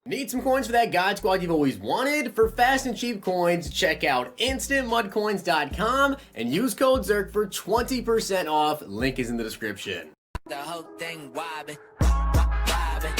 Need some coins for that God Squad you've always wanted? For fast and cheap coins, check out instantmudcoins.com and use code ZERK for 20% off. Link is in the description. The whole thing wobbin', wobbin'.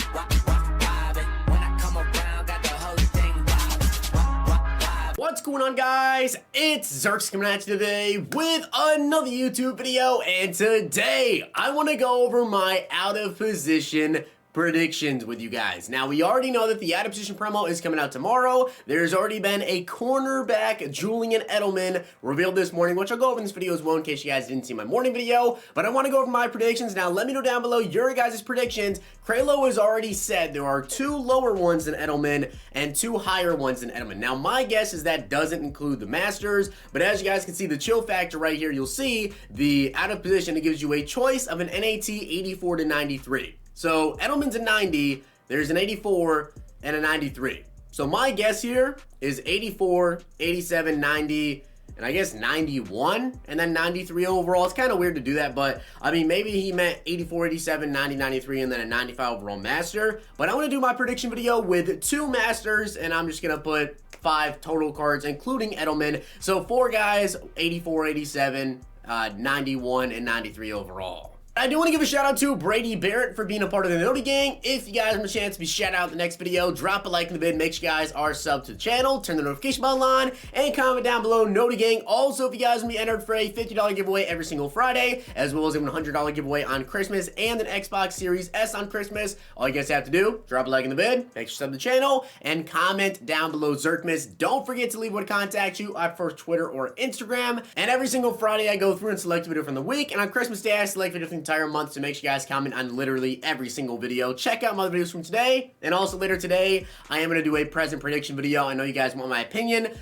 When I come around, got the whole thing wobbin'. What's going on, guys? It's Zirksee coming at you today with another YouTube video, and today I want to go over my out of position predictions with you guys. Now, we already know that the out of position promo is coming out tomorrow. There's already been a cornerback, Julian Edelman, revealed this morning, which I'll go over in this video as well in case you guys didn't see my morning video. But I want to go over my predictions. Now, let me know down below your guys' predictions. Kralo has already said there are 2 lower ones than Edelman and 2 higher ones than Edelman. Now, my guess is that doesn't include the Masters, but as you guys can see, the chill factor right here, you'll see the out of position. It gives you a choice of an NAT 84 to 93. So Edelman's a 90, there's an 84 and a 93. So my guess here is 84, 87, 90, and I guess 91, and then 93 overall. It's kind of weird to do that, but I mean, maybe he meant 84, 87, 90, 93, and then a 95 overall master. But I want to do my prediction video with 2 masters, and I'm just going to put 5 total cards, including Edelman. So 4 guys, 84, 87, 91, and 93 overall. I do want to give a shout out to Brady Barrett for being a part of the Noti Gang. If you guys want a chance to be shout out in the next video, drop a like in the vid, make sure you guys are subbed to the channel, turn the notification bell on, and comment down below Noti Gang. Also, if you guys want to be entered for a $50 giveaway every single Friday, as well as a $100 giveaway on Christmas and an Xbox Series S on Christmas, all you guys have to do, drop a like in the vid, make sure you sub to the channel, and comment down below Zirkmas. Don't forget to leave what contacts you on for Twitter or Instagram. And every single Friday, I go through and select a video from the week, and on Christmas Day, I select a video from the entire month, so make sure you guys comment on literally every single video. Check out my other videos from today, and also later today I am going to do a present prediction video. I know you guys want my opinion.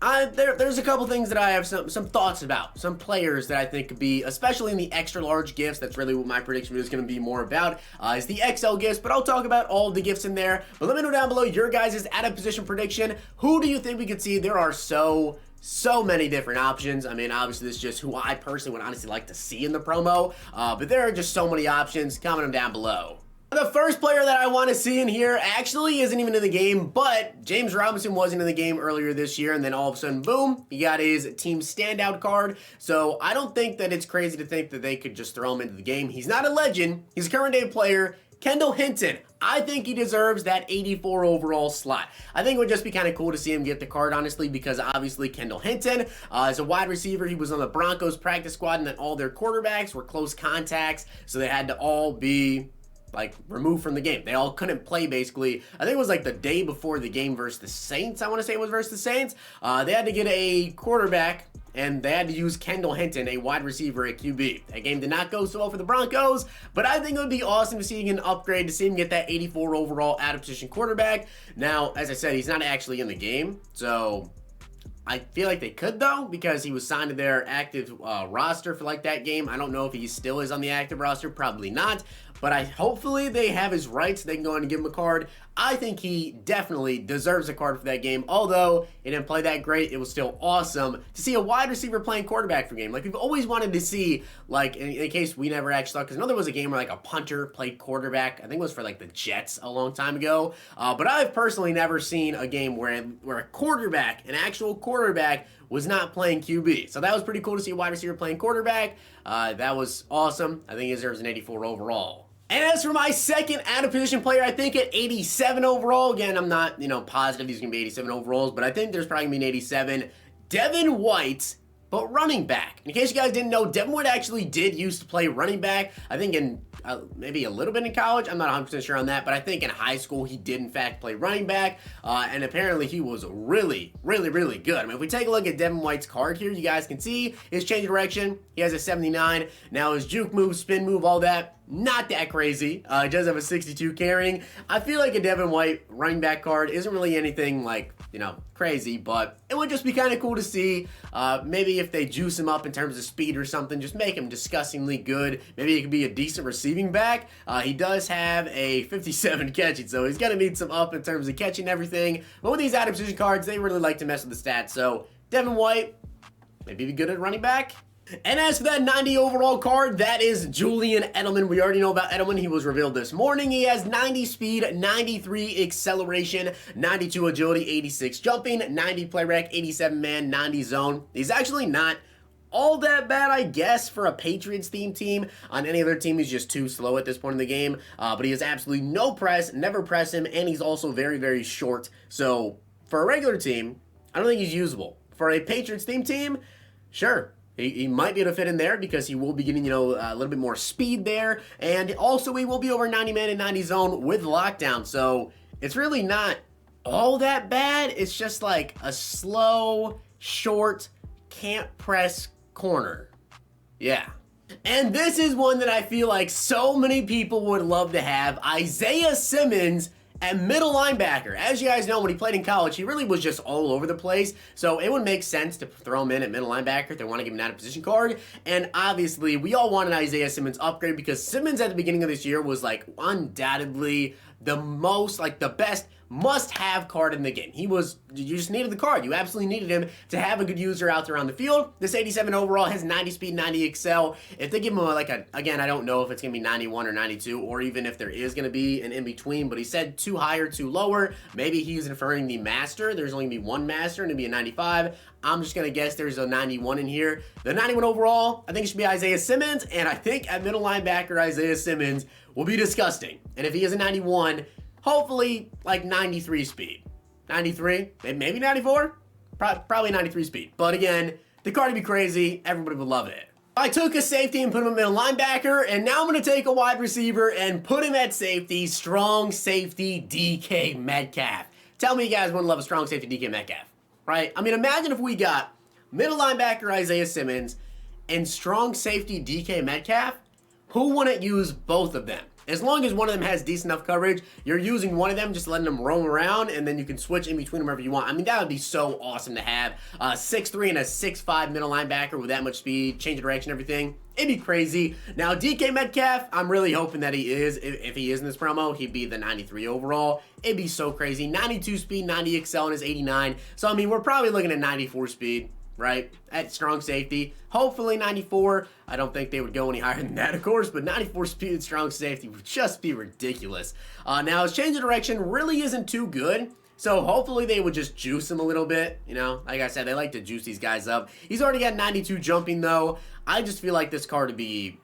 There's a couple things that I have some thoughts about, some players that I think could be, especially in the extra large gifts. That's really what my prediction video is going to be more about, is the XL gifts, but I'll talk about all the gifts in there. But let me know down below your guys' out of position prediction. Who do you think we could see? There are so many different options. I mean, obviously this is just who I personally would honestly like to see in the promo, but there are just so many options. Comment them down below. The first player that I want to see in here actually isn't even in the game, but James Robinson wasn't in the game earlier this year, and then all of a sudden, boom, he got his team standout card. So I don't think that it's crazy to think that they could just throw him into the game. He's not a legend. He's a current day player. Kendall Hinton, I think he deserves that 84 overall slot. I think it would just be kind of cool to see him get the card, honestly, because obviously Kendall Hinton is a wide receiver. He was on the Broncos practice squad, and then all their quarterbacks were close contacts, so they had to all be like removed from the game. They all couldn't play, basically. I think it was like the day before the game versus the Saints. I want to say it was versus the Saints. They had to get a quarterback, and they had to use Kendall Hinton, a wide receiver at QB. That game did not go so well for the Broncos, but I think it would be awesome to see him get an upgrade, to see him get that 84 overall out of position quarterback. Now, as I said, he's not actually in the game, so I feel like they could, though, because he was signed to their active roster for like that game. I don't know if he still is on the active roster, probably not, but hopefully they have his rights. They can go on and give him a card. I think he definitely deserves a card for that game. Although he didn't play that great, it was still awesome to see a wide receiver playing quarterback for a game. Like, we've always wanted to see, like, in case we never actually saw, because I know there was a game where like a punter played quarterback. I think it was for like the Jets a long time ago. But I've personally never seen a game where a quarterback, an actual quarterback, was not playing QB. So that was pretty cool to see a wide receiver playing quarterback. That was awesome. I think he deserves an 84 overall. And as for my second out of position player, I think at 87 overall, again, I'm not, positive he's going to be 87 overalls, but I think there's probably going to be an 87. Devin White, but running back. In case you guys didn't know, Devin White actually did used to play running back. I think in maybe a little bit in college. I'm not 100% sure on that, but I think in high school he did in fact play running back, and apparently he was really, really, really good. I mean, if we take a look at Devin White's card here, you guys can see his change of direction. He has a 79. Now his juke move, spin move, all that, not that crazy. He does have a 62 carrying. I feel like a Devin White running back card isn't really anything like, crazy, but it would just be kind of cool to see. Maybe if they juice him up in terms of speed or something, just make him disgustingly good. Maybe he could be a decent receiving back. He does have a 57 catching, so he's going to need some up in terms of catching and everything. But with these out of position cards, they really like to mess with the stats. So Devin White, maybe be good at running back. And as for that 90 overall card, that is Julian Edelman. We already know about Edelman. He was revealed this morning. He has 90 speed, 93 acceleration, 92 agility, 86 jumping, 90 play rec, 87 man, 90 zone. He's actually not all that bad, I guess, for a Patriots themed team. On any other team, he's just too slow at this point in the game. But he has absolutely no press, never press him, and he's also very, very short. So for a regular team, I don't think he's usable. For a Patriots themed team, sure. He might be able to fit in there because he will be getting, a little bit more speed there. And also he will be over 90 man and 90 zone with lockdown. So it's really not all that bad. It's just like a slow, short, can't press corner. Yeah. And this is one that I feel like so many people would love to have. Isaiah Simmons at middle linebacker. As you guys know, when he played in college, he really was just all over the place. So it would make sense to throw him in at middle linebacker if they want to give him that position card. And obviously, we all want an Isaiah Simmons upgrade because Simmons at the beginning of this year was like undoubtedly the most, like the best must-have card in the game. You just needed the card. You absolutely needed him to have a good user out there on the field. This 87 overall has 90 speed, 90 excel. If they give him again, I don't know if it's going to be 91 or 92, or even if there is going to be an in-between, but he said too high or too lower. Maybe he's inferring the master. There's only going to be one master, and it'll be a 95. I'm just going to guess there's a 91 in here. The 91 overall, I think it should be Isaiah Simmons, and I think at middle linebacker, Isaiah Simmons will be disgusting. And if he is a 91, hopefully, like 93 speed. 93? Maybe 94? Probably 93 speed. But again, the card would be crazy. Everybody would love it. I took a safety and put him at middle linebacker, and now I'm going to take a wide receiver and put him at safety. Strong safety DK Metcalf. Tell me you guys wouldn't love a strong safety DK Metcalf, right? I mean, imagine if we got middle linebacker Isaiah Simmons and strong safety DK Metcalf. Who wouldn't use both of them? As long as one of them has decent enough coverage, you're using one of them, just letting them roam around, and then you can switch in between them wherever you want. I mean, that would be so awesome to have. 6'3" and a 6'5" middle linebacker with that much speed, change of direction, everything. It'd be crazy. Now, DK Metcalf, I'm really hoping that he is. If he is in this promo, he'd be the 93 overall. It'd be so crazy. 92 speed, 90 excel, and his 89. So, I mean, we're probably looking at 94 speed, right? At strong safety. Hopefully 94. I don't think they would go any higher than that, of course, but 94 speed strong safety would just be ridiculous. Now, his change of direction really isn't too good, so hopefully they would just juice him a little bit. Like I said, they like to juice these guys up. He's already got 92 jumping, though. I just feel like this card would be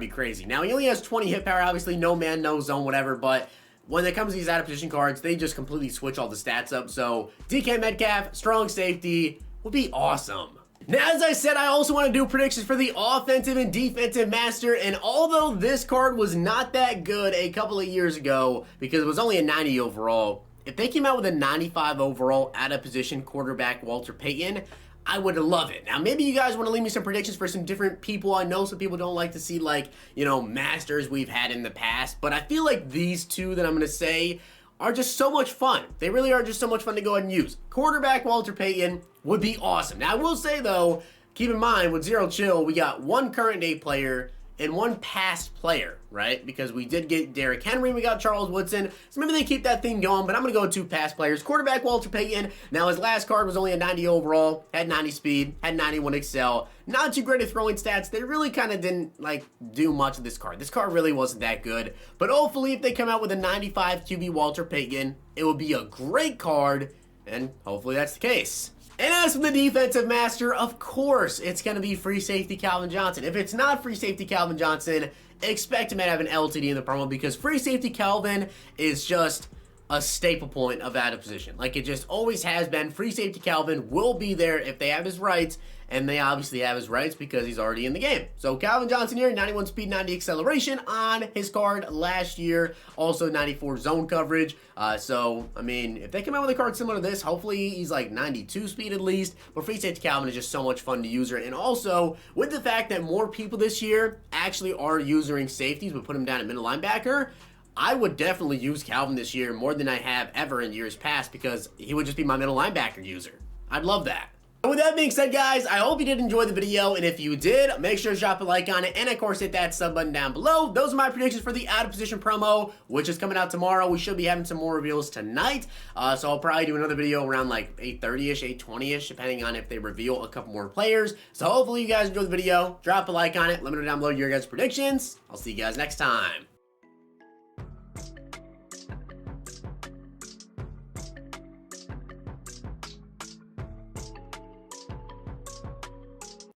crazy. Now, he only has 20 hit power, obviously, no man, no zone, whatever, but when it comes to these out of position cards, they just completely switch all the stats up. So, DK Metcalf, strong safety, would be awesome. Now, as I said, I also want to do predictions for the offensive and defensive master, and although this card was not that good a couple of years ago, because it was only a 90 overall, if they came out with a 95 overall out of position quarterback Walter Payton, I would love it. Now, maybe you guys want to leave me some predictions for some different people. I know some people don't like to see, masters we've had in the past, but I feel like these two that I'm going to say are just so much fun. They really are just so much fun to go ahead and use. Quarterback Walter Payton would be awesome. Now, I will say, though, keep in mind, with Zero Chill, we got one current day player and one past player, right? Because we did get Derrick Henry, we got Charles Woodson, so maybe they keep that thing going, but I'm going to go with two past players. Quarterback Walter Payton. Now, his last card was only a 90 overall, had 90 speed, had 91 excel. Not too great at throwing stats. They really kind of didn't, do much of this card. This card really wasn't that good, but hopefully if they come out with a 95 QB Walter Payton, it will be a great card, and hopefully that's the case. And as for the defensive master, of course, it's going to be free safety Calvin Johnson. If it's not free safety Calvin Johnson, expect him to have an LTD in the promo because free safety Calvin is just a staple point of out of position. Like it just always has been. Free safety Calvin will be there if they have his rights, and they obviously have his rights because he's already in the game. So Calvin Johnson here, 91 speed, 90 acceleration on his card last year. Also 94 zone coverage. I mean, if they come out with a card similar to this, hopefully he's like 92 speed at least. But free safety Calvin is just so much fun to use. And also, with the fact that more people this year actually are using safeties, but put him down at middle linebacker, I would definitely use Calvin this year more than I have ever in years past because he would just be my middle linebacker user. I'd love that. With that being said, guys, I hope you did enjoy the video, and if you did, make sure to drop a like on it, and of course hit that sub button down below. Those are my predictions for the out of position promo, which is coming out tomorrow. We should be having some more reveals tonight, so I'll probably do another video around like 8:30ish, 8:20ish, depending on if they reveal a couple more players. So hopefully you guys enjoyed the video. Drop a like on it. Let me know down below your guys' predictions. I'll see you guys next time.